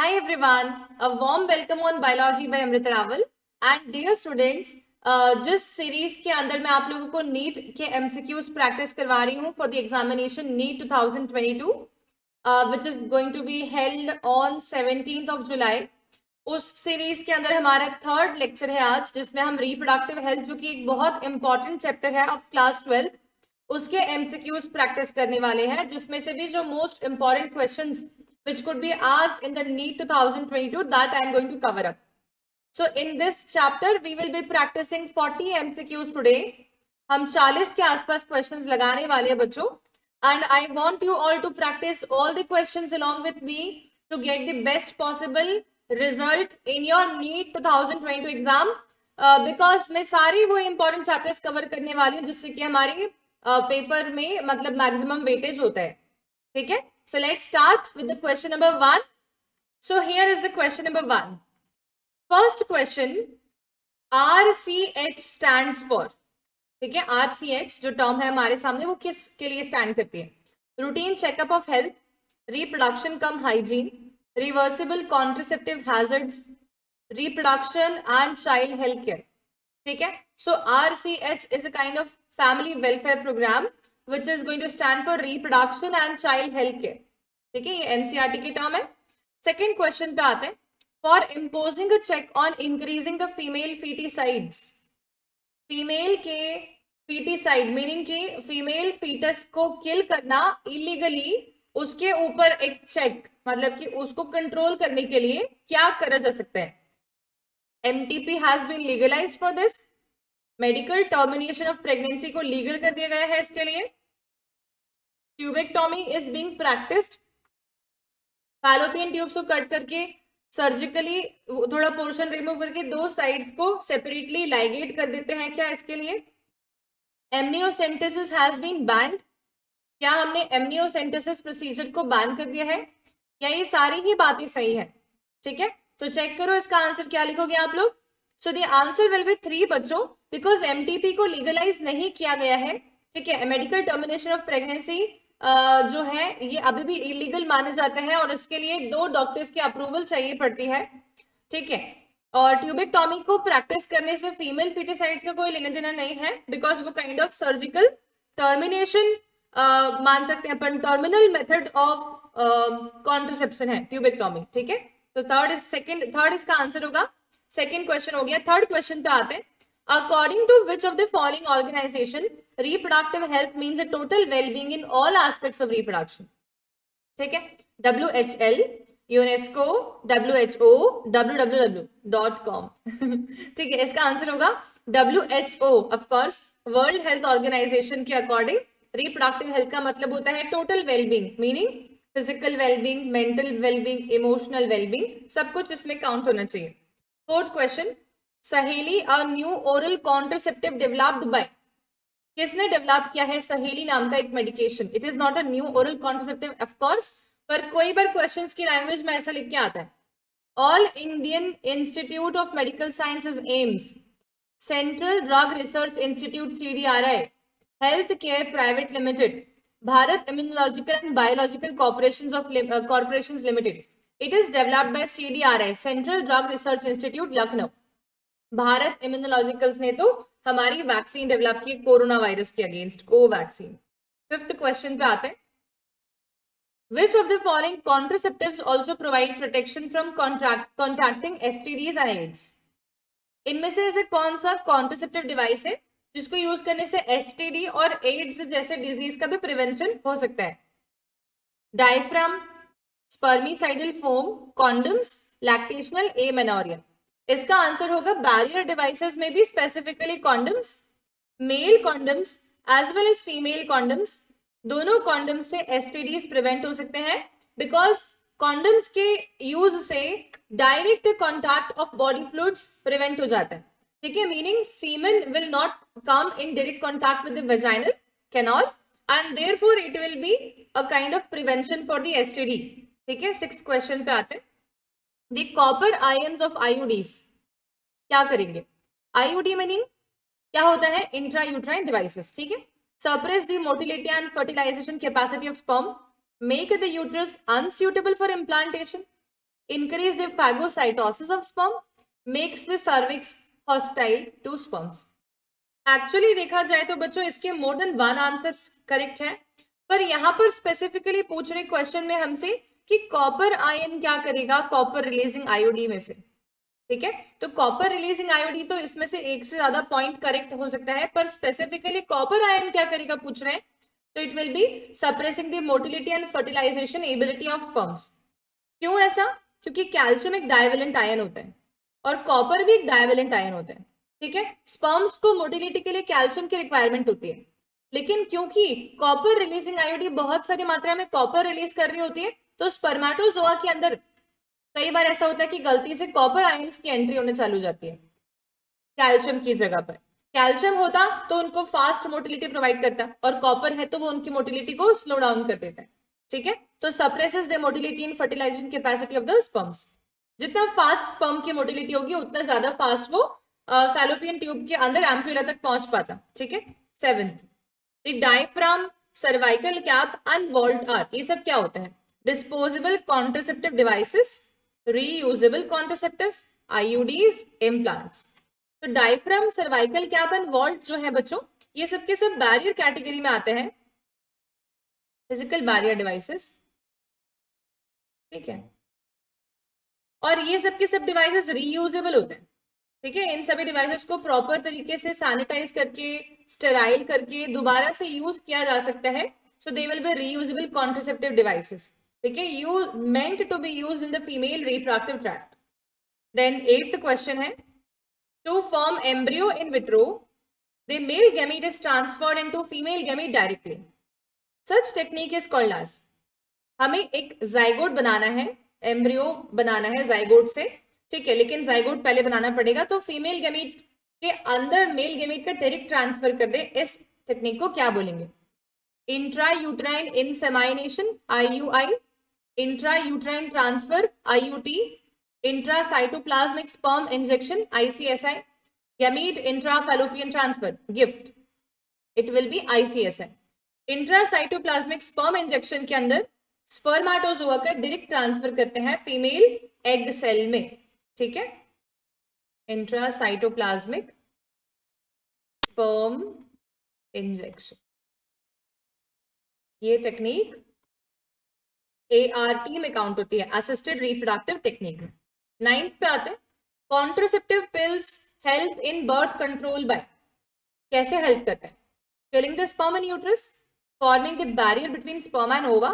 Hi everyone, a warm welcome on Biology by Amrit Raval and dear students, जिस series के अंदर मैं आप लोगों को नीट के एमसीक्यूज प्रैक्टिस करवा रही हूँ for the examination NEET 2022 which is going to be held on 17th of July। उस सीरीज के अंदर हमारा थर्ड लेक्चर है आज, जिसमें हम रिप्रोडक्टिव हेल्थ, जो कि एक बहुत इंपॉर्टेंट चैप्टर है ऑफ क्लास 12th, उसके एमसीक्यूज प्रैक्टिस करने वाले हैं, जिसमें से भी जो most important questions which could be asked in the NEET 2022 that I am going to cover up. So in this chapter we will be practicing 40 MCQs today. हम 40 के आसपास questions लगाने वाले हैं बच्चों, and I want you all to practice all the questions along with me to get the best possible result in your NEET 2022 exam, because मैं सारी वो important chapters cover करने वाली हूँ जिससे कि हमारी पेपर में मतलब maximum weightage होता है, ठीक है। So let's start with the question number 1. So here is the question number 1. First question, RCH stands for, ठीक है। RCH जो टर्म है हमारे सामने, वो किस के लिए स्टैंड करती है? Routine checkup of health, reproduction come hygiene, reversible contraceptive hazards, reproduction and child health care, ठीक है। सो RCH is a kind of family welfare program which is going to stand for reproduction and child health care, ठीक है। ये NCERT की term है। Second question पे आते हैं, for imposing a check on increasing the female foeticides, female के foeticide meaning कि फीमेल फीटस को किल करना इलीगली, उसके ऊपर एक चेक मतलब कि उसको कंट्रोल करने के लिए क्या करा जा सकता है? MTP has been legalised for this. Medical termination of pregnancy को लीगल कर दिया गया है इसके लिए। Tubectomy is being practised, fallopian tubes को कट करके सर्जिकली थोड़ा पोर्शन रिमूव करके दो साइड्स को सेपरेटली लाइगेट कर देते हैं क्या इसके लिए? एमनियोसेंटेसिस हैज बीन बैंड, क्या हमने एमनियोसेंटेसिस प्रोसीजर को बैन कर दिया है? क्या ये सारी ही बातें सही है? ठीक है, तो चेक करो इसका आंसर क्या लिखोगे आप लोग। So the answer will be 3 बच्चों, बिकॉज एमटीपी को लीगलाइज नहीं किया गया है, ठीक है। मेडिकल टर्मिनेशन ऑफ प्रेगनेंसी जो है ये अभी भी इलीगल माने जाते हैं और इसके लिए 2 डॉक्टर्स की अप्रूवल चाहिए पड़ती है, ठीक है। और ट्यूबेक्टोमी को प्रैक्टिस करने से फीमेल फीटिसाइड्स का कोई लेना देना नहीं है, बिकॉज वो काइंड ऑफ सर्जिकल टर्मिनेशन मान सकते हैं अपन, टर्मिनल मेथड ऑफ कॉन्ट्रासेप्शन है ट्यूबेक्टोमी, ठीक है। तो थर्ड इसका आंसर होगा। सेकेंड क्वेश्चन हो गया। थर्ड क्वेश्चन पे आते हैं, according to which of the following organisation reproductive health means a total well-being in all aspects of reproduction, ठीक है। WHL, यूनेस्को, WHO, www.com ठीक है, इसका आंसर होगा WHO। Of course world health organisation के अकॉर्डिंग रिप्रोडक्टिव हेल्थ का मतलब होता है total wellbeing, meaning physical wellbeing, mental wellbeing, emotional wellbeing, सब कुछ इसमें काउंट होना चाहिए। Fourth question, Saheli a new oral contraceptive developed by, किसने डेवलप किया है सहेली नाम का एक medication? It is not a new oral contraceptive of course, पर कोई बार क्वेश्चंस की लैंग्वेज में ऐसा लिख के आता है। All Indian institute of medical sciences AIIMS, central drug research institute CDRI, health care private limited, Bharat immunological and biological corporations limited. It is developed by CDRI, central drug research institute Lucknow. Bharat Immunologicals ने तो हमारी vaccine develop की corona virus के against, Covaxin. Fifth question पे आते हैं, which of the following contraceptives also provide protection from contacting STDs and AIDS? इनमें से ऐसे कौन सा कॉन्ट्रासेप्टिव डिवाइस है जिसको यूज करने से STD और एड्स जैसे डिजीज का भी प्रिवेंशन हो सकता है? Diaphragm, spermicidal foam, condoms, lactational amenorrhea. इसका आंसर होगा बैरियर डिवाइसेस में भी specifically condoms, male condoms as well as female condoms. दोनों कॉन्डम्स से एसटीडीज प्रिवेंट हो सकते हैं, बिकॉज कॉन्डम्स के यूज से direct contact of body fluids prevent हो जाता है, ठीक है। Meaning semen will not come in direct contact with the vaginal canal and therefore it will be a kind of prevention for the STD, ठीक है। Sixth question पे आते हैं, the copper ions of IUDs क्या करेंगे? IUD meaning क्या होता है? इंट्रा यूट्राइन डिवाइसेस, ठीक है। Suppress the motility and fertilisation capacity of sperm, make the uterus unsuitable for implantation, increase the phagocytosis of sperm, makes the cervix hostile to sperms. Actually देखा जाए तो बच्चों इसके more than one answer correct है, पर यहाँ पर specifically पूछ रहे क्वेश्चन में हमसे कि कॉपर आयन क्या करेगा कॉपर रिलीजिंग आयोडी में से, ठीक है। तो कॉपर रिलीजिंग आयोडी तो इसमें से एक से ज्यादा पॉइंट करेक्ट हो सकता है, पर स्पेसिफिकली कॉपर आयन क्या करेगा पूछ रहे हैं, तो it will be suppressing the motility and fertilisation ability of sperms. क्यों ऐसा? क्योंकि कैल्शियम एक डायवेलेंट आयन होता है और कॉपर भी एक डायवेलेंट आयन होता है, ठीक है। स्पर्म्स को मोटिलिटी के लिए कैल्शियम की रिक्वायरमेंट होती है, लेकिन क्योंकि कॉपर रिलीजिंग आयोडी बहुत सारी मात्रा में कॉपर रिलीज कर रही होती है, तो स्पर्मेटोजोआ के अंदर कई बार ऐसा होता है कि गलती से कॉपर आयंस की एंट्री होने चालू जाती है कैल्शियम की जगह पर। कैल्शियम होता तो उनको फास्ट मोटिलिटी प्रोवाइड करता, और कॉपर है तो वो उनकी मोटिलिटी को स्लो डाउन कर देता है, ठीक है। तो suppresses the motility in fertilisation capacity of the sperms. जितना फास्ट स्पर्म की मोटिलिटी होगी उतना ज्यादा फास्ट वो फैलोपियन ट्यूब के अंदर एम्प्यूला तक पहुंच पाता, ठीक है। 7th, the diaphragm, cervical cap and vault are, ये सब क्या होता है? Disposable contraceptive devices, reusable contraceptives, IUDs, implants. तो diaphragm, cervical cap and vault जो है बच्चों, ये सब के सब बैरियर कैटेगरी में आते हैं, फिजिकल बैरियर डिवाइसेस, ठीक है। और ये सब के सब डिवाइसेस रीयूजेबल होते हैं, ठीक है। इन सभी डिवाइसेस को प्रॉपर तरीके से सैनिटाइज करके स्टेराइल करके दोबारा से यूज किया जा सकता है, so they will be reusable contraceptive devices, ठीक है, you meant to be used in the female reproductive tract. Then 8th question है, to form embryo in vitro the male gamete is transferred into female gamete directly, such technique is called as. हमें एक zygote बनाना है, embryo बनाना है zygote से, ठीक है, लेकिन zygote पहले बनाना पड़ेगा, तो फीमेल गैमीट के अंदर मेल गैमीट का डायरेक्ट ट्रांसफर कर दे, इस टेक्निक को क्या बोलेंगे? Intra uterine insemination, IUI, intra uterine transfer, IUT, intra cytoplasmic sperm injection, ICSI, gamete intra fallopian transfer, gift, it will be ICSI। Intra cytoplasmic sperm injection के अंदर spermatozoa का डायरेक्ट ट्रांसफर करते हैं फीमेल एग सेल में, ठीक है। Intracytoplasmic sperm injection, ये technique ART में काउंट होती है, असिस्टेड रिप्रोडक्टिव टेक्निक में। 9th पे आते हैं, contraceptive pills help in birth control by, कैसे हेल्प करता है? Killing the sperm in uterus, forming the barrier between sperm and ova,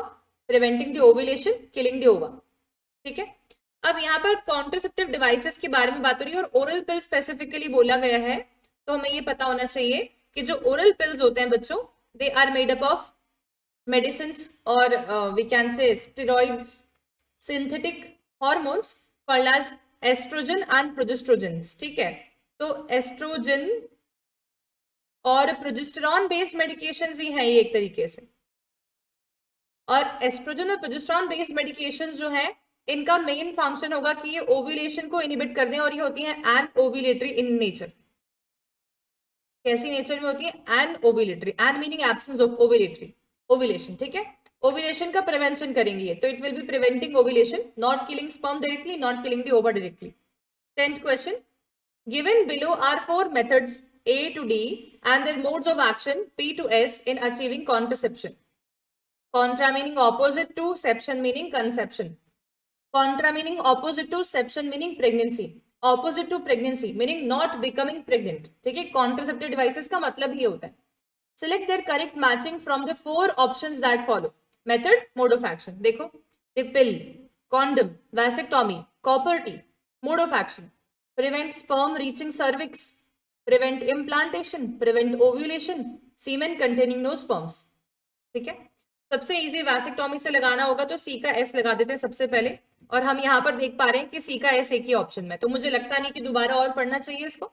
preventing the ovulation, killing the ova, ठीक है। अब यहाँ पर कॉन्ट्रासेप्टिव डिवाइसेस के बारे में बात हो रही है और ओरल पिल स्पेसिफिकली बोला गया है, तो हमें ये पता होना चाहिए कि जो ओरल पिल्स होते हैं बच्चों, they are made up of medicines और we can say steroids, synthetic hormones called as estrogen and progestogens, ठीक है। तो एस्ट्रोजन और प्रोजेस्टेरॉन बेस्ड मेडिकेशंस ही हैं ये एक तरीके से, और एस्ट्रोजन और प्रोजेस्टेरॉन बेस्ड मेडिकेशंस जो है इनका मेन फंक्शन होगा कि ये ओव्यूलेशन को इनहिबिट कर दें, और ये होती है एन ओव्यूलेटरी इन नेचर। कैसी नेचर में होती है? Anovulatory, an meaning absence of ovulatory, ovulation, ठीक है। ओव्यूलेशन का प्रिवेंशन करेंगे, तो it will be preventing ovulation, not killing sperm directly, not killing the ova directly. 10th question, given below are 4 methods A to D and their modes of action P to S in achieving contraception. Contra meaning opposite to, seption meaning conception. Contra meaning opposite to, seption meaning pregnancy. Opposite to pregnancy meaning not becoming pregnant. ठीक है, contraceptive devices का मतलब ये होता है. Select their correct matching from the 4 options that follow. Method, mode of action. देखो, the pill, condom, vasectomy, copper T. Mode of action, prevent sperm reaching cervix, prevent implantation, prevent ovulation, semen containing no sperms. ठीक है, सबसे easy vasectomy से लगाना होगा तो C का S लगा देते हैं सबसे पहले, और हम यहाँ पर देख पा रहे हैं कि C का S एक ही ऑप्शन में, तो मुझे लगता नहीं कि दोबारा और पढ़ना चाहिए इसको,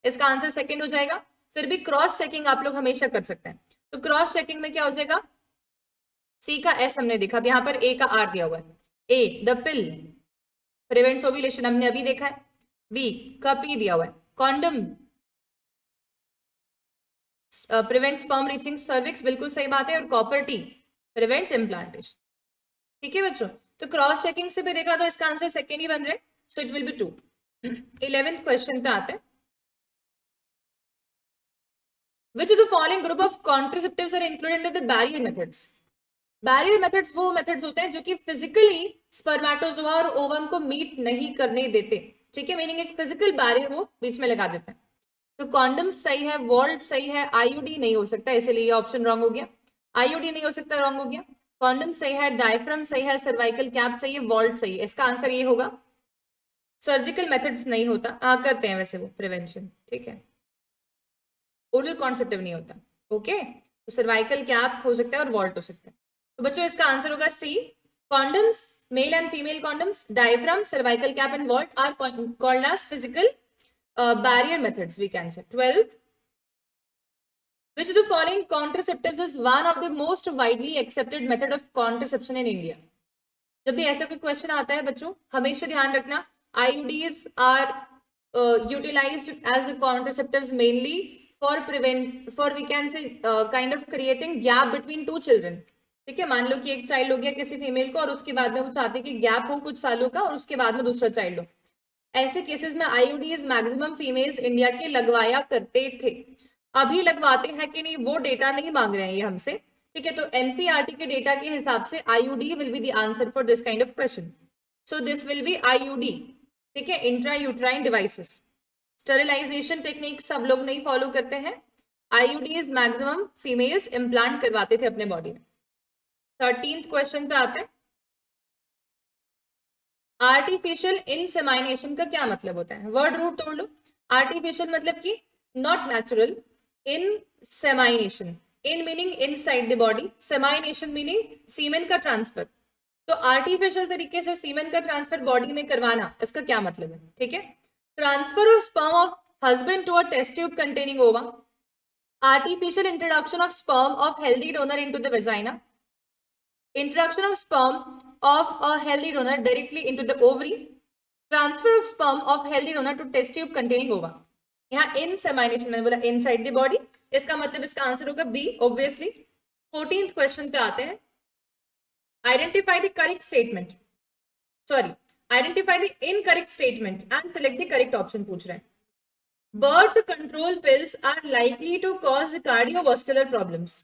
इसका आंसर सेकंड हो जाएगा। फिर भी क्रॉस चेकिंग आप लोग हमेशा कर सकते हैं, तो क्रॉस चेकिंग में क्या हो जाएगा? C का S हमने देखा, अब यहाँ पर A का R दिया हुआ है। A the pill prevents ovulation हमने अभी देखा है, B का P दिया हुआ है, condom prevent sperm reaching cervix, बिल्कुल सही बात है, और कॉपर टी प्रिवेंट्स इम्प्लांटेशन। ठीक है बच्चों, तो क्रॉस चेकिंग से भी देखा तो इसका आंसर सेकेंड ही बन रहे, so it will B 2. 11th question पे आते हैं. Which of the following group of contraceptives are included under the barrier methods? Barrier methods वो मेथड्स होते हैं जो कि फिजिकली स्पर्मेटोजोआ और ओवम को मीट नहीं करने देते. ठीक है, मीनिंग एक फिजिकल बैरियर वो बीच में लगा देते हैं. तो कॉन्डम सही है, वॉल्ट सही है, आईयूडी नहीं हो सकता, इसलिए ये ऑप्शन रॉन्ग हो गया. आईयूडी नहीं हो सकता, रॉन्ग हो गया. कॉन्डम सही है, डायफ्राम सही है, सर्वाइकल कैप सही है, वॉल्ट सही है. इसका आंसर ये होगा. सर्जिकल मेथड्स नहीं होता, हाँ करते हैं वैसे वो प्रिवेंशन. ठीक है, ओरल कॉन्सेप्टिव नहीं होता. ओके, तो सर्वाइकल कैप हो सकता है और वॉल्ट हो सकता है. तो बच्चों इसका आंसर होगा C. Condoms, male and female condoms, diaphragm, cervical cap and vault are called as physical barrier methods, we can say. 12th, which of the following contraceptives is one of the most widely accepted method of contraception in India? जब भी ऐसा कोई question आता है बच्चों, हमेशा ध्यान रखना, IUDs are utilized as contraceptives mainly for we can say kind of creating gap between two children. ठीक है, मान लो कि एक चाइल्ड हो गया किसी फीमेल को और उसके बाद में वो चाहते हैं कि गैप हो कुछ सालों का और उसके बाद में दूसरा चाइल्ड हो. ऐसे केसेस में आईयूडीज मैक्सिमम फीमेल्स इंडिया के लगवाया करते थे. अभी लगवाते हैं कि नहीं वो डेटा नहीं मांग रहे हैं ये हमसे. ठीक है, तो एनसीईआरटी के डेटा के हिसाब से IUD will be the answer for this kind of question. So this will be IUD. ठीक है, intra uterine devices. Sterilisation technique सब लोग नहीं फॉलो करते हैं. आईयूडीज मैक्सिमम फीमेल्स इम्प्लांट करवाते थे अपने बॉडी में. 13th क्वेश्चन पे आते हैं. आर्टिफिशियल इनसेमाइनेशन का क्या मतलब होता है? वर्ड रूट तोड़ लो. आर्टिफिशियल मतलब कि not natural, insemination, in meaning inside the body, semination meaning semen का ट्रांसफर. तो आर्टिफिशियल तरीके से सीमेन का ट्रांसफर बॉडी में करवाना, इसका क्या मतलब है? ठीक है, transfer of sperm of husband to a test tube containing ova, artificial introduction of sperm of healthy donor into the vagina, introduction of sperm of a healthy donor directly into the ovary, transfer of sperm of healthy donor to test tube containing ova. यहाँ insemination मैंने बोला inside the body, इसका मतलब इसका answer होगा B obviously. 14th question पे आते हैं. Identify the correct statement. Sorry, identify the incorrect statement and select the correct option पूछ रहे हैं. Birth control pills are likely to cause cardiovascular problems.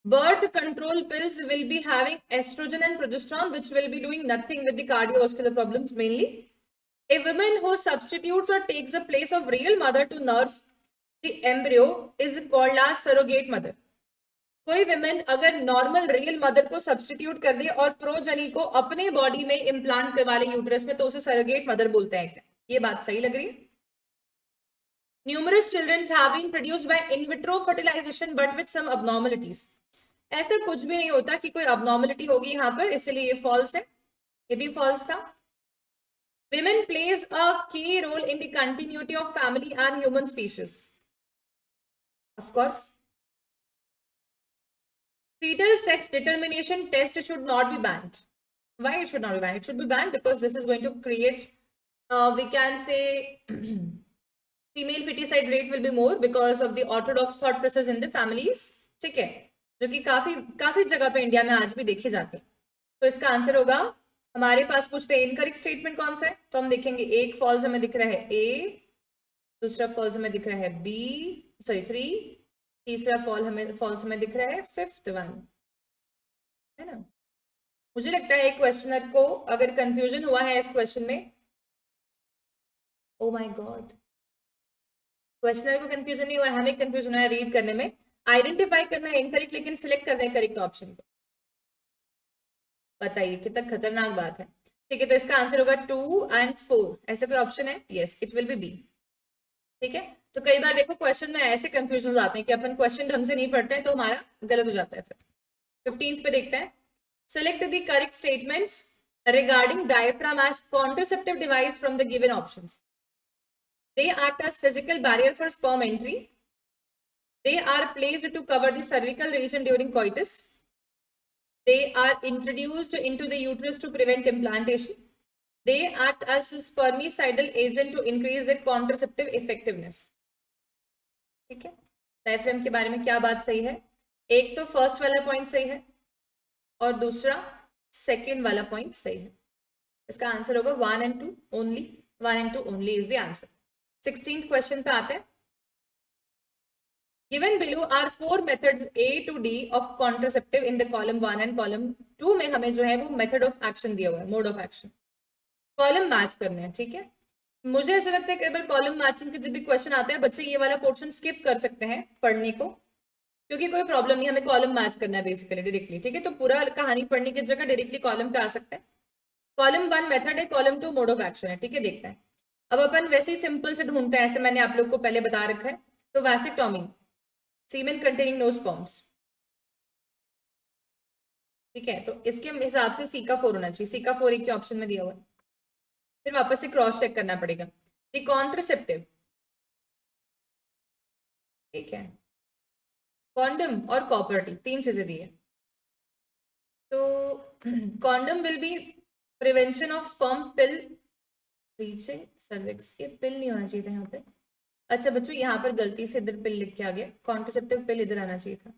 Birth control pills will be having estrogen and progesterone, which will be doing nothing with the cardiovascular problems mainly. A woman who substitutes or takes the place of real mother to nurse the embryo is called as surrogate mother. कोई women अगर normal real mother को substitute कर दे और progeny को अपने body में implant करवा ले यूट्रस में, तो उसे surrogate mother बोलते हैं क्या? ये बात सही लग रही है? Numerous children have been produced by in vitro fertilization but with some abnormalities. ऐसा कुछ भी नहीं होता कि कोई abnormality होगी यहाँ पर, इसलिए ये false है. ये भी false था. Women plays a key role in the continuity of family and human species. Of course. Fetal sex determination test should not be banned. Why it should not be banned? It should be banned because this is going to create, we can say, female feticide rate will be more because of the orthodox thought process in the families. ठीक है, जो कि काफी जगह पे India में आज भी देखे जाते हैं. तो इसका आंसर होगा, हमारे पास पूछते हैं इनकरेक्ट स्टेटमेंट कौन सा है, तो हम देखेंगे एक फॉल्स हमें दिख रहा है ए, दूसरा फॉल्स हमें दिख रहा है बी, सॉरी 3, तीसरा फॉल्स हमें दिख रहा है 5th वन, है ना. मुझे लगता है क्वेश्चनर को अगर कंफ्यूजन हुआ है इस क्वेश्चन में, ओ माय गॉड, क्वेश्चनर को कंफ्यूजन नहीं हुआ है, हमें कंफ्यूजन हुआ है रीड करने में. आइडेंटिफाई करना है इनकरेक्ट, लेकिन सिलेक्ट करना है करेक्ट ऑप्शन को. बताइए कितना खतरनाक बात है. ठीक है, तो इसका आंसर होगा 2 और 4. ऐसा कोई ऑप्शन है? Yes, it will be B. ठीक है, तो कई बार देखो क्वेश्चन में ऐसे कंफ्यूजन आते हैं कि अपन क्वेश्चन ढंग से नहीं पढ़ते हैं तो हमारा गलत हो जाता है. फिर 15th पे देखते हैं. Select the correct statements regarding diaphragm as contraceptive device from the given options. They act as physical barrier for sperm entry. They are placed to cover the cervical region during coitus. They are introduced into the uterus to prevent implantation. They act as a spermicidal agent to increase their contraceptive effectiveness. ठीक है, diaphragm के बारे में क्या बात सही है? एक तो फर्स्ट वाला पॉइंट सही है और दूसरा सेकेंड वाला पॉइंट सही है। इसका आंसर होगा 1 and 2 only. 1 and 2 only is the answer. 16th question पे आते हैं। Given below are 4 methods A to D of contraceptive in the column 1 and column 2 में हमें जो है वो मेथड ऑफ एक्शन दिया हुआ है, mode of action. Column match करने हैं, ठीक है। मुझे ऐसा लगता है कई बार कॉलम मैचिंग के जब भी क्वेश्चन आते हैं बच्चे ये वाला पोर्शन स्किप कर सकते हैं पढ़ने को, क्योंकि कोई प्रॉब्लम नहीं, हमें कॉलम मैच करना है बेसिकली डायरेक्टली, ठीक है। तो पूरा कहानी पढ़ने की जगह डायरेक्टली कॉलम पे आ सकते हैं। कॉलम 1 मेथड है, कॉलम 2 मोड ऑफ एक्शन है, ठीक है। देखते हैं अब अपन वैसे ही सिंपल से ढूंढते हैं, ऐसे मैंने आप लोग को पहले बता रखा है। तो वैसेक्टॉमी, सीमेन कंटेनिंग नो स्पर्म्स, ठीक है। तो इसके हिसाब से सी का 4 होना चाहिए। सी का 4 एक के ऑप्शन में दिया हुआ है, फिर वापस से क्रॉस चेक करना पड़ेगा। द कॉन्ट्रासेप्टिव, ठीक है, कॉन्डम और कॉपर्टी, 3 चीजें दी है। तो condom will be prevention of sperm pill reaching cervix, ये पिल नहीं होना चाहिए था यहाँ पे। अच्छा बच्चों यहाँ पर गलती से इधर पिल लिख के आ गया, कॉन्ट्रासेप्टिव पिल इधर आना चाहिए था।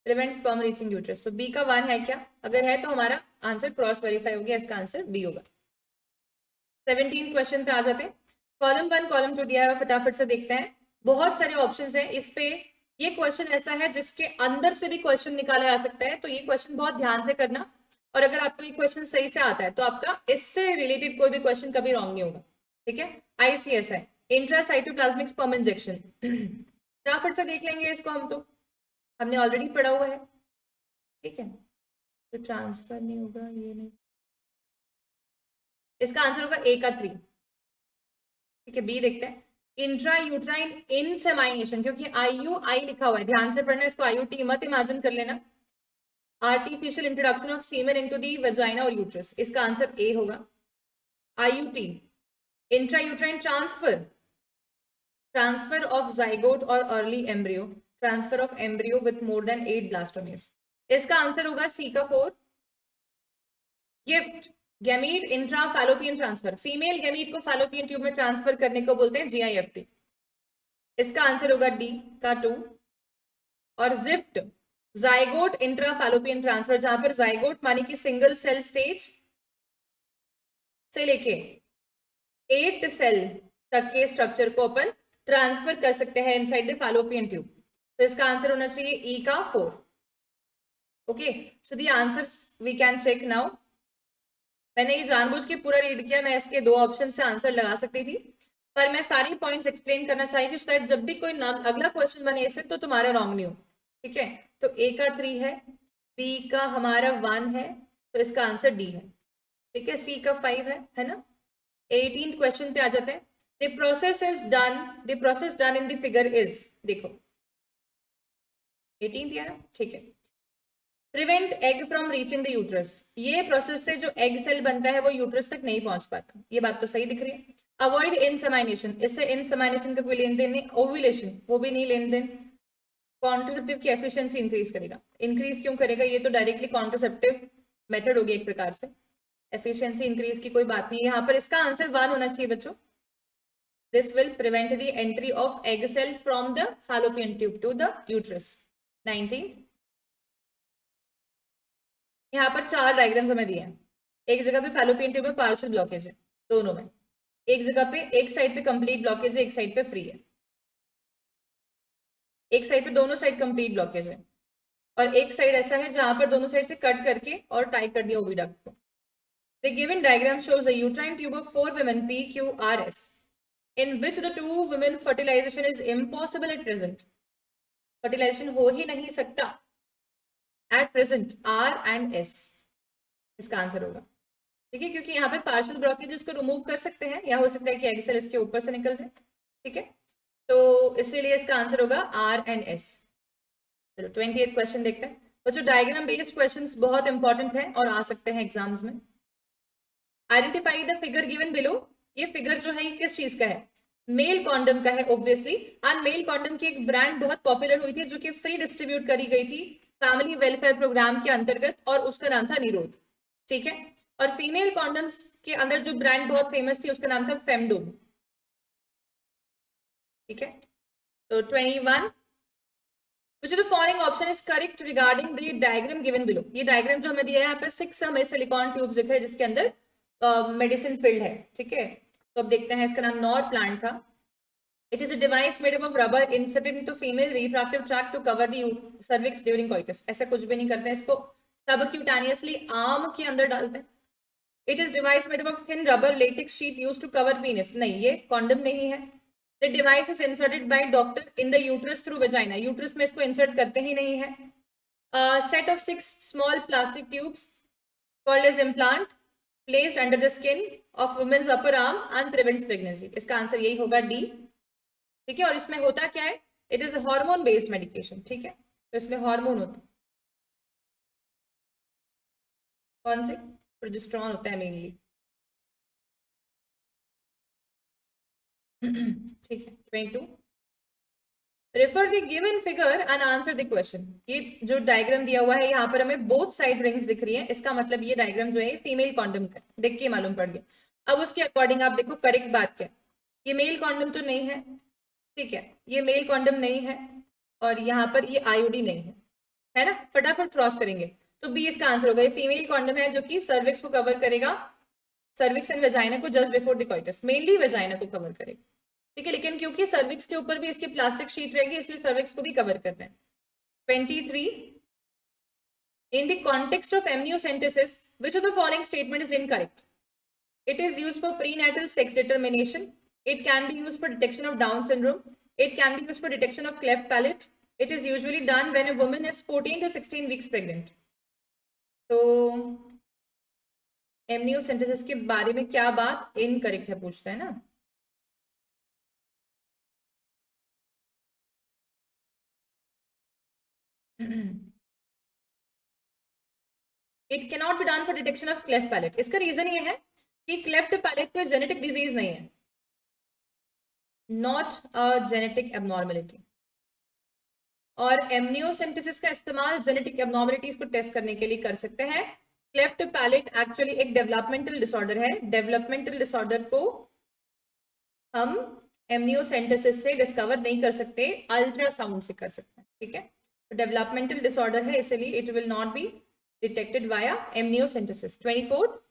प्रिवेंट स्पर्म रीचिंग यूट्रस, तो बी का 1 है क्या? अगर है तो हमारा आंसर क्रॉस वेरीफाई हो गया, इसका आंसर बी होगा। 17 क्वेश्चन पे आ जाते हैं। कॉलम 1 कॉलम 2 दिया है, फटाफट से देखते हैं। बहुत सारे ऑप्शंस हैं इस पे। ये क्वेश्चन ऐसा है जिसके अंदर से भी क्वेश्चन निकाला जा सकता है, तो ये क्वेश्चन बहुत ध्यान से करना। और अगर आपको ये क्वेश्चन सही से आता है तो आपका इससे रिलेटेड कोई भी क्वेश्चन कभी रॉन्ग नहीं होगा, ठीक है। आईसीएस है, इंट्रासाइटोप्लाज्मिक स्पर्म इंजेक्शन। फटाफट से देख लेंगे इसको, हम तो हमने ऑलरेडी पढ़ा हुआ है, ठीक है। तो ट्रांसफर नहीं होगा, ये नहीं, इसका आंसर होगा ए का 3, ठीक है। बी देखते हैं, इंट्रा यूट्राइन इनसेमाइनेशन, क्योंकि आईयू आई लिखा हुआ है, ध्यान से पढ़ना, इसको आईयूटी मत इमेजिन कर लेना। Artificial introduction of semen into the vagina और यूट्रस, इसका आंसर ए होगा। IUT intra uterine transfer, transfer of zygote और early embryo, transfer of embryo with more than 8 blastomeres, इसका आंसर होगा सी का 4। GIFT gamete intra fallopian transfer, female gamete को fallopian tube में transfer करने को बोलते हैं जीआईएफटी, इसका आंसर होगा डी का 2। और gift zygote intra fallopian transfer, जहां पर जाइगोट माने कि सिंगल सेल स्टेज से लेके 8 सेल तक के स्ट्रक्चर को अपन ट्रांसफर कर सकते हैं इनसाइड द फैलोपियन ट्यूब, तो इसका आंसर होना चाहिए ई का 4। Okay, so the answers we can check now. मैंने ये जानबूझ के पूरा रीड किया, मैं इसके 2 ऑप्शन से आंसर लगा सकती थी, पर मैं सारी पॉइंट्स एक्सप्लेन करना चाहिए थी, सो दैट जब भी कोई अगला क्वेश्चन बने इससे तो तुम्हारा रॉन्ग नहीं हो, ठीक है। तो ए का 3 है, बी का हमारा 1 है, तो इसका आंसर डी है, ठीक है। सी का 5 है ना। 18th क्वेश्चन पे आ जाते हैं। The process is done, the process done in the figure is, देखो 18th है ना, ठीक है। Prevent egg from reaching the uterus, ये प्रोसेस से जो एग सेल बनता है वो यूट्रस तक नहीं पहुंच पाता, ये बात तो सही दिख रही है। अवॉइड इनसेमाइनेशन, इससे इनसेमाइनेशन का कोई लेन देन नहीं। ओव्यूलेशन, वो भी नहीं लेन देन। कॉन्ट्रासेप्टिव की एफिशिएंसी इंक्रीज करेगा, इंक्रीज क्यों करेगा, ये तो डायरेक्टली कॉन्ट्रासेप्टिव मेथड होगी एक प्रकार से, एफिशिएंसी इंक्रीज की कोई बात नहीं। यहाँ पर इसका आंसर 1 होना चाहिए बच्चों। This will prevent the entry of egg cell from the fallopian tube to the uterus. 19th, यहाँ पर 4 डायग्राम्स हमें दिए हैं। एक जगह पे फैलोपियन ट्यूब में पार्शियल ब्लॉकेज है, दोनों में। एक जगह पे एक साइड पे कंप्लीट ब्लॉकेज है, एक साइड पे फ्री है। एक साइड पे दोनों साइड कंप्लीट ब्लॉकेज है, और एक साइड ऐसा है जहां पर दोनों साइड से कट करके और टाई कर दिया ओविडक्ट को। The given diagram shows a uterine tube of 4 women PQRS, in which the 2 women fertilization is impossible at present. Fertilization हो ही नहीं सकता at present, R and S इसका आंसर होगा, ठीक है। क्योंकि यहाँ पे पार्शियल ब्लॉकेज को रिमूव कर सकते हैं, या हो सकता है कि एग सेल इसके ऊपर से निकल जाए, ठीक है। तो इसीलिए इसका आंसर होगा R and S। चलो 28th क्वेश्चन देखते हैं। और जो डायग्राम बेस्ड क्वेश्चंस बहुत इंपॉर्टेंट है और आ सकते हैं एग्जाम्स में। Identify the figure given below, ये फिगर जो है ये किस चीज का है? मेल कॉन्डम का है ऑब्वियसली। एंड मेल कॉन्डम की एक ब्रांड बहुत पॉपुलर हुई थी जो कि फ्री डिस्ट्रीब्यूट करी गई थी फैमिली वेलफेयर प्रोग्राम के अंतर्गत, और उसका नाम था निरोध, ठीक है। और फीमेल कॉन्डम्स के अंदर जो ब्रांड बहुत फेमस थी उसका नाम था फेमडोम, ठीक है। तो 21 which of the following option is correct regarding the diagram given below? ये डायग्राम जो हमें दिया है यहाँ पे 6 हमें सिलिकॉन ट्यूब्स दिख रहे हैं जिसके अंदर मेडिसिन फिल्ड है, ठीक है। तो अब देखते हैं, इसका नाम नॉर प्लांट था। It is a device made up of rubber inserted into female reproductive tract to cover the cervix during coitus. ऐसा कुछ भी नहीं करते हैं, इसको subcutaneously आर्म के अंदर डालते हैं। It is device made up of thin rubber latex sheet used to cover penis. नहीं, ये condom नहीं है। The device is inserted by doctor in the uterus through vagina. Uterus में इसको insert करते ही नहीं है। Set of 6 small plastic tubes called as implant placed under the skin of women's upper arm and prevents pregnancy. इसका answer यही होगा D, ठीक है। और इसमें होता क्या है, it is hormone based medication, ठीक है। तो इसमें हार्मोन होता है, कौन से, प्रोजेस्टेरोन होता है मेनली, ठीक है। 22 refer the given figure and answer the question. ये जो डायग्राम दिया हुआ है यहाँ पर हमें बोथ साइड रिंग्स दिख रही है, इसका मतलब ये डायग्राम जो है फीमेल कॉन्डम का, देख के मालूम पड़ गया। अब उसके अकॉर्डिंग आप देखो करेक्ट बात क्या, ये मेल कॉन्डम तो नहीं है, ठीक है, ये मेल कॉन्डम नहीं है, और यहाँ पर ये आईओडी नहीं है ना। फटाफट क्रॉस करेंगे तो बी इसका आंसर होगा। ये फीमेल कॉन्डम है जो कि सर्विक्स को कवर करेगा, सर्विक्स एंड वेजाइना को just before the coitus, mainly vagina को कवर करेगा, ठीक है। लेकिन क्योंकि सर्विक्स के ऊपर भी इसकी प्लास्टिक शीट रहेगी इसलिए सर्विक्स को भी कवर कर रहे हैं। 23 in the context of amniocentesis which of the following statement is incorrect? It is used for prenatal sex determination, it can be used for detection of Down syndrome, it can be used for detection of cleft palate, it is usually done when a woman is 14 to 16 weeks pregnant. तो amniocentesis के बारे में क्या बात incorrect है पूछता है ना। It can not be done for detection of cleft palate. इसका रीजन ये है कि क्लेफ्ट पैलेट कोई जेनेटिक डिजीज नहीं है, नॉट अ जेनेटिक एबनॉर्मेलिटी, और एमनियोसेंटेसिस का इस्तेमाल जेनेटिक एबनॉर्मेलिटीज को टेस्ट करने के लिए कर सकते हैं। क्लेफ्ट पैलेट एक्चुअली एक डेवलपमेंटल डिसऑर्डर है, डेवलपमेंटल डिसऑर्डर को हम एमनियोसेंटेसिस से डिस्कवर नहीं कर सकते, अल्ट्रासाउंड से कर सकते हैं, ठीक है। तो डेवलपमेंटल डिसऑर्डर है इसलिए it will not be detected via amniocentesis. 24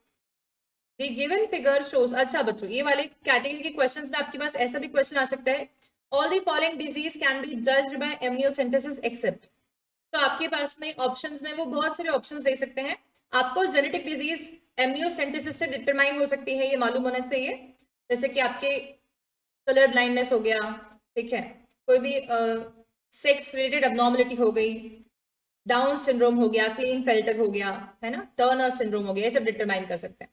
The given figure shows, अच्छा बच्चों ये वाले कैटेगरी के क्वेश्चंस में आपके पास ऐसा भी क्वेश्चन आ सकता है, all the following disease can be judged by amniocentesis except, तो आपके पास में ऑप्शंस में वो बहुत सारे ऑप्शंस दे सकते हैं, आपको जेनेटिक डिजीज एमनियोसेंटेसिस से डिटरमाइन हो सकती है ये मालूम होना चाहिए, जैसे कि आपके कलर ब्लाइंडनेस हो गया, ठीक है, कोई भी सेक्स रिलेटेड एबनॉर्मलिटी हो गई, डाउन सिंड्रोम हो गया, क्लीन फेल्टर हो गया, है ना, टर्नर सिंड्रोम हो गया, ये सब डिटरमाइन कर सकते हैं।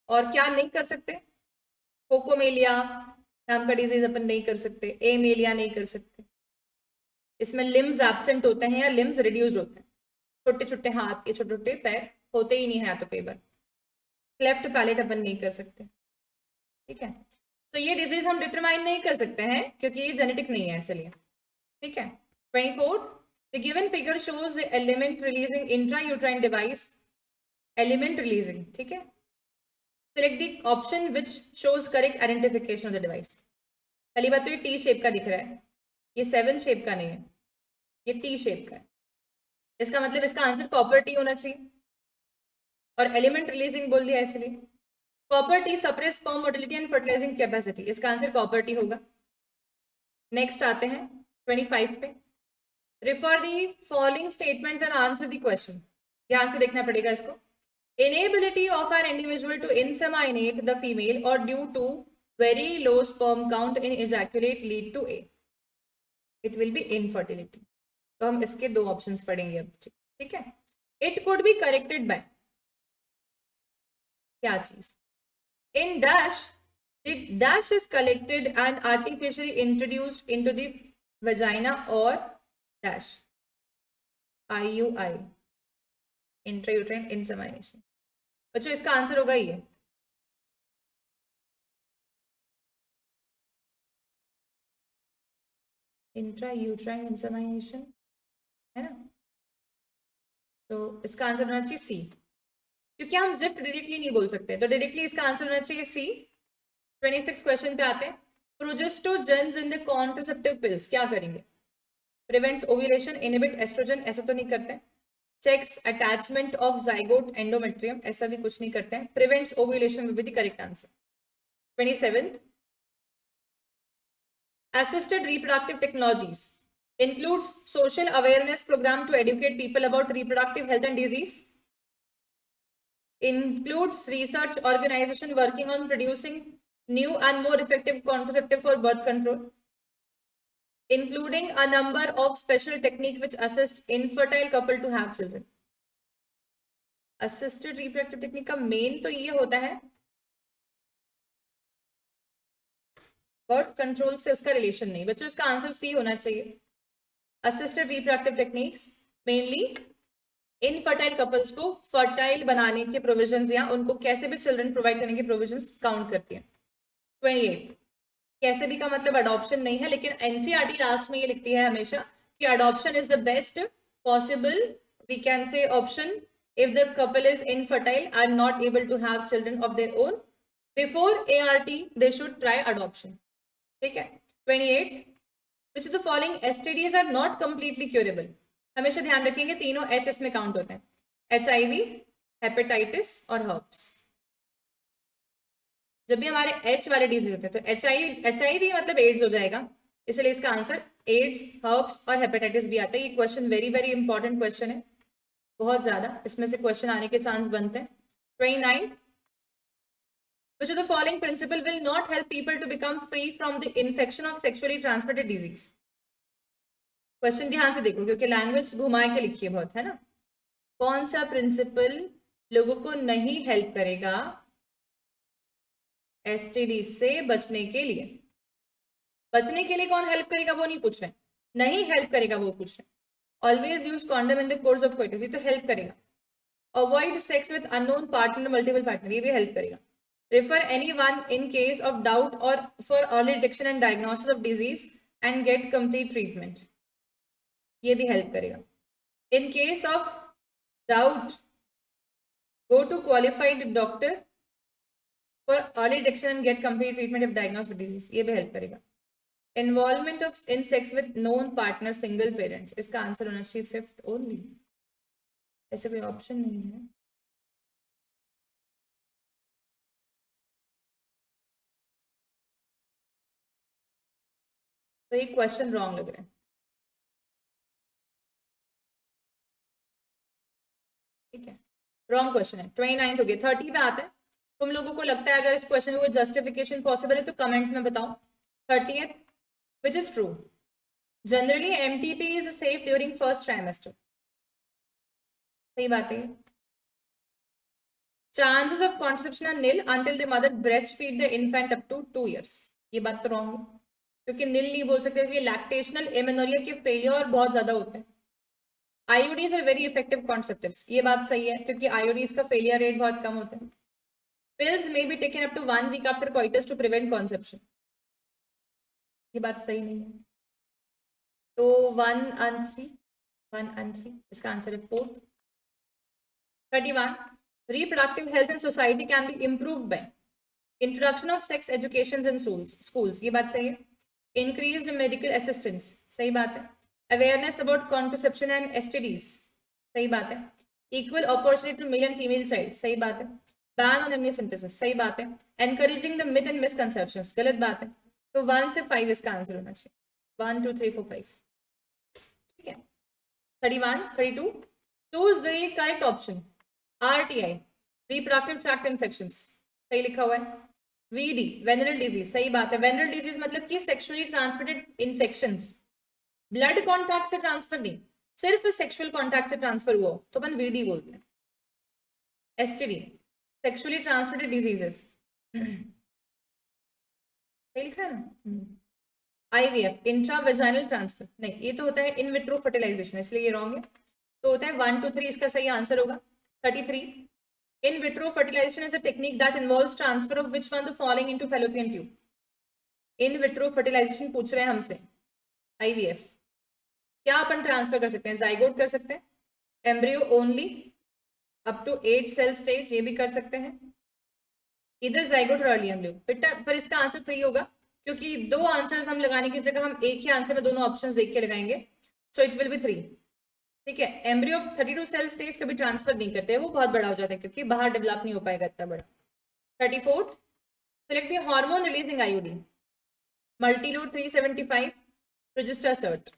और क्या नहीं कर सकते, कोकोमेलिया नाम का डिजीज अपन नहीं कर सकते, एमेलिया नहीं कर सकते, इसमें लिम्स एब्सेंट होते हैं या लिम्स रिड्यूस्ड होते हैं, छोटे छोटे हाथ के छोटे छोटे पैर होते ही नहीं है तो कई बार। क्लेफ्ट पैलेट अपन नहीं कर सकते, ठीक है। तो ये डिजीज हम डिटरमाइन नहीं कर सकते हैं क्योंकि ये जेनेटिक नहीं है इसलिए, ठीक है। 24 the given figure shows the element releasing intrauterine device, element releasing, ठीक है। Select the option which shows correct identification of the device. पहली बात तो ये टी शेप का दिख रहा है, ये 7 शेप का नहीं है, ये टी शेप का है, इसका मतलब इसका आंसर कॉपर टी होना चाहिए, और एलिमेंट रिलीजिंग बोल दिया इसलिए। Copper T suppress sperm motility and fertilising capacity, इसका आंसर कॉपर टी होगा। नेक्स्ट आते हैं 25 पे, refer the following statements and answer the question, ध्यान से देखना पड़ेगा इसको। Inability of an individual to inseminate the female or due to very low sperm count in ejaculate lead to A. It will be infertility. तो हम इसके दो options पढ़ेंगे अब, ठीक है। It could be corrected by क्या चीज, in dash the dash is collected and artificially introduced into the vagina or dash IUI intrauterine insemination. बच्चों इसका आंसर होगा ये, इंट्रायूट्राइन इंसेमिनेशन, है ना। तो इसका आंसर होना चाहिए सी, क्योंकि हम जिफ्ट डायरेक्टली नहीं बोल सकते, तो डायरेक्टली इसका आंसर होना चाहिए सी। 26 क्वेश्चन पे आते हैं, प्रोजेस्टोजेंस इन द कॉन्ट्रासेप्टिव पिल्स क्या करेंगे, प्रिवेंट्स ओव्यूलेशन, इनहिबिट एस्ट्रोजन, ऐसा तो नहीं करते हैं। Checks attachment of zygote endometrium, ऐसा भी कुछ नहीं करते हैं। Prevents ovulation will be the correct answer. 27th, assisted reproductive technologies includes social awareness program to educate people about reproductive health and disease, includes research organization working on producing new and more effective contraceptive for birth control, including a number of special techniques which assist infertile couple to have children. assisted reproductive technique का main तो ये होता है birth control से उसका relation नहीं बच्चों, इसका आंसर सी होना चाहिए। Assisted reproductive techniques mainly infertile couples को फर्टाइल बनाने के प्रोविजंस या उनको कैसे भी चिल्ड्रन प्रोवाइड करने के प्रोविजंस काउंट करती है। 28 कैसे भी का मतलब अडॉप्शन नहीं है, लेकिन एनसीईआरटी लास्ट में ये लिखती है हमेशा कि adoption is the best possible, we can say option if the couple is infertile and not able to have children of their own before ART they should try adoption, ठीक है। 28 which of the following STDs are not completely curable, हमेशा ध्यान रखेंगे तीनों H इसमें count होते हैं, HIV, hepatitis और हर्प्स। जब भी हमारे H वाले डिजीज होते हैं तो HIV मतलब एड्स हो जाएगा, इसलिए इसका आंसर एड्स, हर्प्स और हेपेटाइटिस भी आता है। ये question very very important question है, बहुत ज्यादा इसमें से क्वेश्चन आने के चांस बनते हैं। 29 which of the following principle will not help people to become free from the infection of sexually transmitted disease? Question ध्यान से देखो क्योंकि लैंग्वेज घुमा के लिखी है बहुत, है ना। कौन सा प्रिंसिपल लोगों को नहीं हेल्प करेगा एसटीडी से बचने के लिए? बचने के लिए कौन हेल्प करेगा वो नहीं पूछ रहे, नहीं हेल्प करेगा वो पूछ रहे। Always use condom in the course of coitus, ये तो हेल्प करेगा। Avoid sex with unknown partner, multiple partner, ये भी हेल्प करेगा। refer anyone in case of doubt or for early detection and diagnosis of disease and get complete treatment, ये भी help करेगा। in case of doubt go to qualified doctor for early detection and get complete treatment if diagnosed with disease, ये भी help करेगा। involvement of in sex with known partner single parents, इसका answer होना चाहिए 5th only, ऐसे कोई option नहीं है। तो ये क्वेश्चन रॉन्ग लग रहा है, ठीक है, रॉन्ग क्वेश्चन है। 29 हो गया, 30 पे आते हैं। तुम लोगों को लगता है अगर इस क्वेश्चन में कोई जस्टिफिकेशन पॉसिबल है तो कमेंट में बताओ। 30th which is true, generally MTP is safe during first trimester, सही बात है। chances of conception are nil until the mother breastfeed the infant up to 2 years, ये बात तो रॉन्ग है क्योंकि नील नहीं बोल सकते क्योंकि लैक्टेशनल एमेनोरिया के फेलियर बहुत ज्यादा होते हैं। आईओडीज आर वेरी इफेक्टिव कॉन्सेप्टिव्स, ये बात सही है क्योंकि आईओडीज का फेलियर रेट बहुत कम होता है। Pills may be taken up to 1 week after coitus to prevent conception, ये बात सही नहीं है। तो 1 and 3 इसका आंसर है 4। 31 reproductive health in society can be improved by introduction of sex education in schools, ये बात सही है। increased medical assistance, सही बात है। awareness about contraception and STDs, सही बात है। equal opportunity to male and female child, सही बात है। ban on amniocentesis, सही बात है। encouraging the myth and misconceptions, गलत बात है। तो 1 से 5 इसका आंसर होना चाहिए, 1 2 3 4 5, ठीक है। 31 32 choose the correct option, RTI reproductive tract infections, सही लिखा हुआ है। VD वेनरल डिजीज, सही बात है। वेनरल डिजीज मतलब कि sexually transmitted infections, blood contact से ट्रांसफर नहीं, सिर्फ सेक्सुअल कांटेक्ट से ट्रांसफर हुआ तो अपन VD बोलते हैं। STD सेक्सुअली ट्रांसमिटेड डिजीजेस, सही लिखा है ना। IVF इंट्रावेजाइनल ट्रांसफर, नहीं ये तो होता है इन विट्रो फर्टिलाइजेशन, इसलिए ये रॉन्ग है। तो होता है 1 2 3, इसका सही आंसर होगा 33 in vitro fertilization is a technique that involves transfer of which one the following into fallopian tube, in vitro fertilization पूछ रहे हैं हमसे। IVF क्या अपन ट्रांसफर कर सकते हैं, जाइगोट कर सकते हैं, embryo only up to 8 cell stage, ये भी कर सकते हैं, इधर जाइगोट और अर्ली एम्ब्रियो। पर इसका आंसर 3 होगा क्योंकि 2 आंसर्स हम लगाने की जगह हम एक ही आंसर में दोनों ऑप्शंस देख के लगाएंगे। So it will B 3। ठीक है, एम्ब्रियो ऑफ 32 सेल स्टेज कभी ट्रांसफर नहीं करते, वो बहुत बड़ा हो जाता है क्योंकि बाहर डेवलप नहीं हो पाएगा इतना बड़ा। 34th, select the hormone releasing IUD. Multilute 375, Progestasert.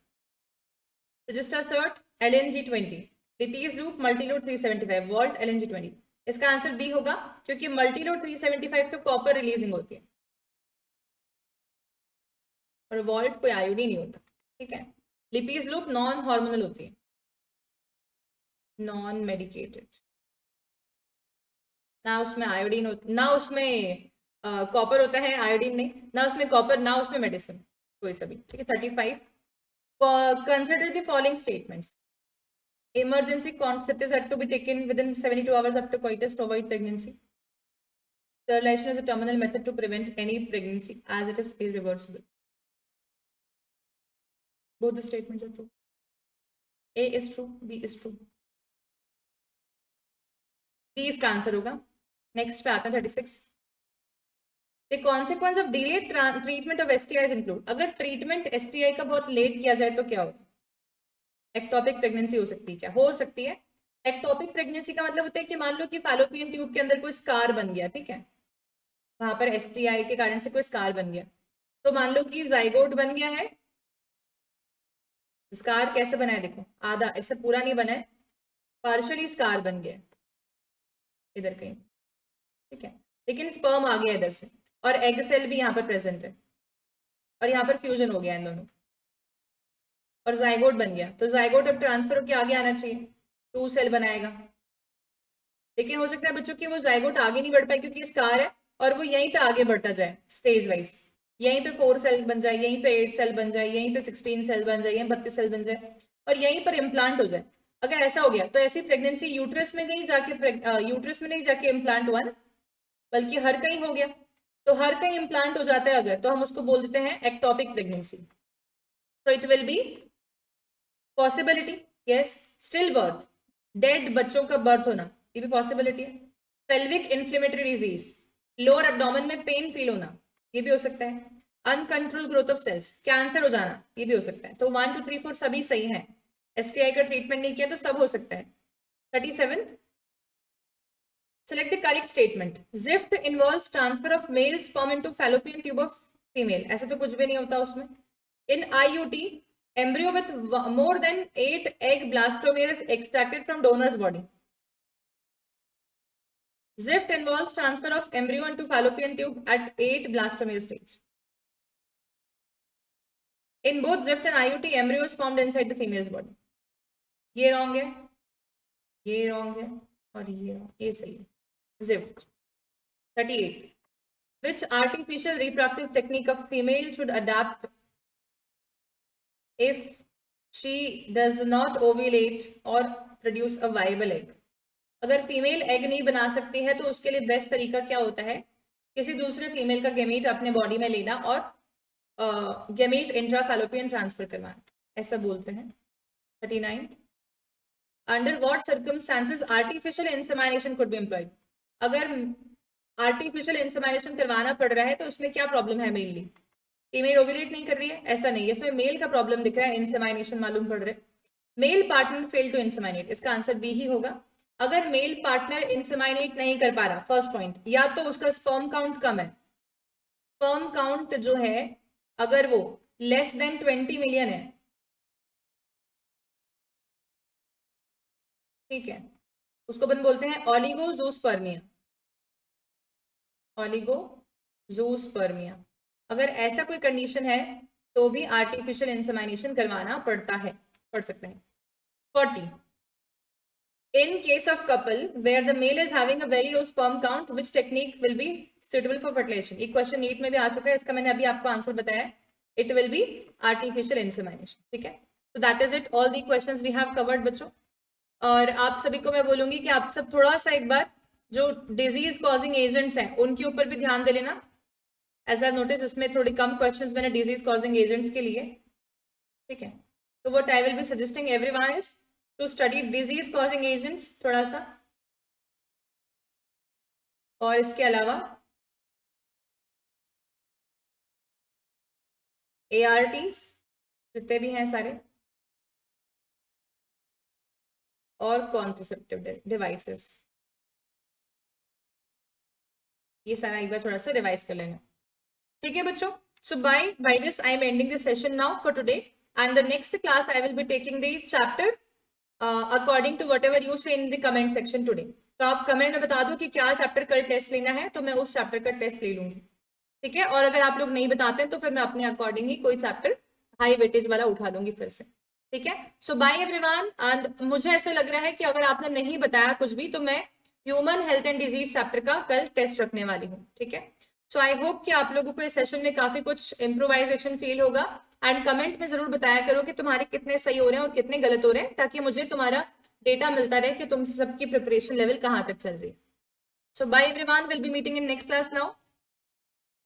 Progestasert LNG20, Lipiz loop Multilute 375, Volt LNG20। इसका आंसर बी होगा क्योंकि मल्टीलोड 375 तो कॉपर रिलीजिंग होती है और वॉल्ट कोई आयोडीन नहीं होता। ठीक है, लिपीज लूप नॉन हार्मोनल होती है, नॉन मेडिकेटेड, ना उसमें आयोडीन ना उसमें कॉपर होता है, आयोडीन नहीं, ना उसमें कॉपर ना उसमें मेडिसिन, कोई सा भी। ठीक है, 35, consider the following statements. Emergency contraceptives had to be taken within 72 hours after coitus to avoid pregnancy. Sterilization is a terminal method to prevent any pregnancy as it is irreversible. Both the statements are true. A is true, B is true. B इसका answer होगा। Next पे आते हैं 36। The consequence of delayed treatment of STIs include, अगर treatment STI का बहुत late किया जाए तो क्या होगा? एक्टोपिक प्रेगनेंसी हो सकती है, क्या हो सकती है? एक्टोपिक प्रेगनेंसी का मतलब होता है कि मान लो कि फैलोपियन ट्यूब के अंदर कोई स्कार बन गया, ठीक है, वहां पर STI के कारण से कोई स्कार बन गया, तो मान लो कि जाइगोट बन गया है। स्कार कैसे बना है देखो, आधा, ऐसे पूरा नहीं बना है, पार्शियली स्कार बन गया इधर कहीं, ठीक है, लेकिन स्पर्म आ गया इधर से और एग सेल भी यहाँ पर प्रेजेंट है और यहाँ पर फ्यूजन हो गया इन दोनों और जाइगोट बन गया, तो जाइगोट अब ट्रांसफर होकर आगे आना चाहिए, 2 सेल बनाएगा, लेकिन हो सकता है बच्चों कि वो जाइगोट आगे नहीं बढ़ पाए क्योंकि स्कार है और वो यहीं पे आगे बढ़ता जाए स्टेज वाइज, यहीं पे 4 सेल बन जाए, यहीं पे 8 सेल बन जाए, यहीं पे 16 सेल बन जाए, यहीं 32 सेल बन जाए और यहीं पर इम्प्लांट हो जाए। अगर ऐसा हो गया तो ऐसी प्रेगनेंसी यूट्रस में नहीं जाके यूट्रस में नहीं जाके इम्प्लांट हुआ ना, बल्कि हर कहीं हो गया, तो हर कहीं इम्प्लांट हो जाता है अगर, तो हम उसको बोल देते हैं एक्टोपिक प्रेगनेंसी। तो it will be possibility, yes, still birth, dead बच्चों का बर्थ होना, ये भी पॉसिबिलिटी है। Pelvic inflammatory disease, lower abdomen में पेन फील होना, ये भी हो सकता है। Uncontrol growth of cells, cancer हो जाना, ये भी हो सकता है। तो 1 2 3 4 सभी सही है, STI का ट्रीटमेंट नहीं किया तो सब हो सकता है। 37th, select the correct statement. ZIFT involves transfer of male sperm into fallopian tube of female, ऐसा तो कुछ भी नहीं होता उसमें। In IUT, embryo with more than 8 egg blastomeres extracted from donor's body. ZIFT involves transfer of embryo into fallopian tube at 8 blastomere stage. In both ZIFT and IUT, embryo is formed inside the female's body. ये wrong है, ये wrong है और ये wrong, ये सही है। ZIFT। 38. Which artificial reproductive technique of female should adapt if she does not ovulate or produce a viable egg? अगर फीमेल एग नहीं बना सकती है तो उसके लिए बेस्ट तरीका क्या होता है? किसी दूसरे फीमेल का गेमीट अपने बॉडी में लेना और गेमीट इंट्राफैलोपियन ट्रांसफर करवाना, ऐसा बोलते हैं। 39. Under what circumstances artificial insemination could be employed? अगर आर्टिफिशियल इंसेमिनेशन करवाना पड़ रहा है तो उसमें क्या प्रॉब्लम है? मेनली फीमेल ओव्यूलेट नहीं कर रही है, ऐसा नहीं है, इसमें मेल का प्रॉब्लम दिख रहा है, इंसेमिनेशन मालूम पड़ रहा है। Male partner fail to inseminate, इसका आंसर बी ही होगा। अगर मेल पार्टनर इंसेमिनेट नहीं कर पा रहा, फर्स्ट पॉइंट, या तो उसका स्पर्म काउंट कम है, स्पर्म काउंट जो है अगर वो लेस देन 20 मिलियन है, ठीक है, उसको अपन बोलते हैं ऑलिगोजूस्पर्मिया, ऑलिगोजूस्पर्मिया। अगर ऐसा कोई कंडीशन है तो भी आर्टिफिशियल इंसेमिनेशन करवाना पड़ता है, पड़ सकता है। 40. In case of couple where the male is having a very low sperm count, which technique will be suitable for fertilization? एक क्वेश्चन नीट में भी आ चुका है, इसका मैंने अभी आपको आंसर बताया है, it will be artificial insemination। ठीक है, so that is it, all the questions we have covered बच्चों। और आप सभी को मैं बोलूंगी कि आप सब थोड़ा सा एक बार जो डिजीज कॉजिंग एजेंट्स हैं उनके ऊपर भी ध्यान दे लेना। एज आई नोटिस इसमें थोड़ी कम क्वेश्चंस मैंने डिजीज कॉजिंग एजेंट्स के लिए, ठीक है, तो what I will be suggesting everyone is to study disease causing agents थोड़ा सा, और इसके अलावा ARTs जितने भी हैं सारे, और कॉन्ट्रासेप्टिव डिवाइसेस। ये सारा एक बार थोड़ा सा रिवाइज कर लेना, ठीक है बच्चों। So by this I am ending the session now for today, and the next class I will be taking the chapter according to whatever you say in the comment section today. तो आप comment में बता दो कि क्या chapter कल test लेना है, तो मैं उस चैप्टर का टेस्ट ले लूंगी, ठीक है। और अगर आप लोग नहीं बताते हैं तो फिर मैं अपने अकॉर्डिंग ही कोई चैप्टर हाई वेटेज वाला उठा दूंगी फिर से, ठीक है। So bye everyone. एंड मुझे ऐसा लग रहा है कि अगर आपने नहीं बताया कुछ भी तो मैं human health and disease chapter का कल टेस्ट रखने वाली हूँ, ठीक है। सो आई होप कि आप लोगों को इस सेशन में काफी कुछ इम्प्रोवाइजेशन फील होगा। एंड कमेंट में जरूर बताया करो कि तुम्हारे कितने सही हो रहे हैं और कितने गलत हो रहे हैं, ताकि मुझे तुम्हारा डेटा मिलता रहे कि तुम सबकी प्रिपरेशन लेवल कहाँ तक चल रही है। So bye everyone, will be meeting in next class now.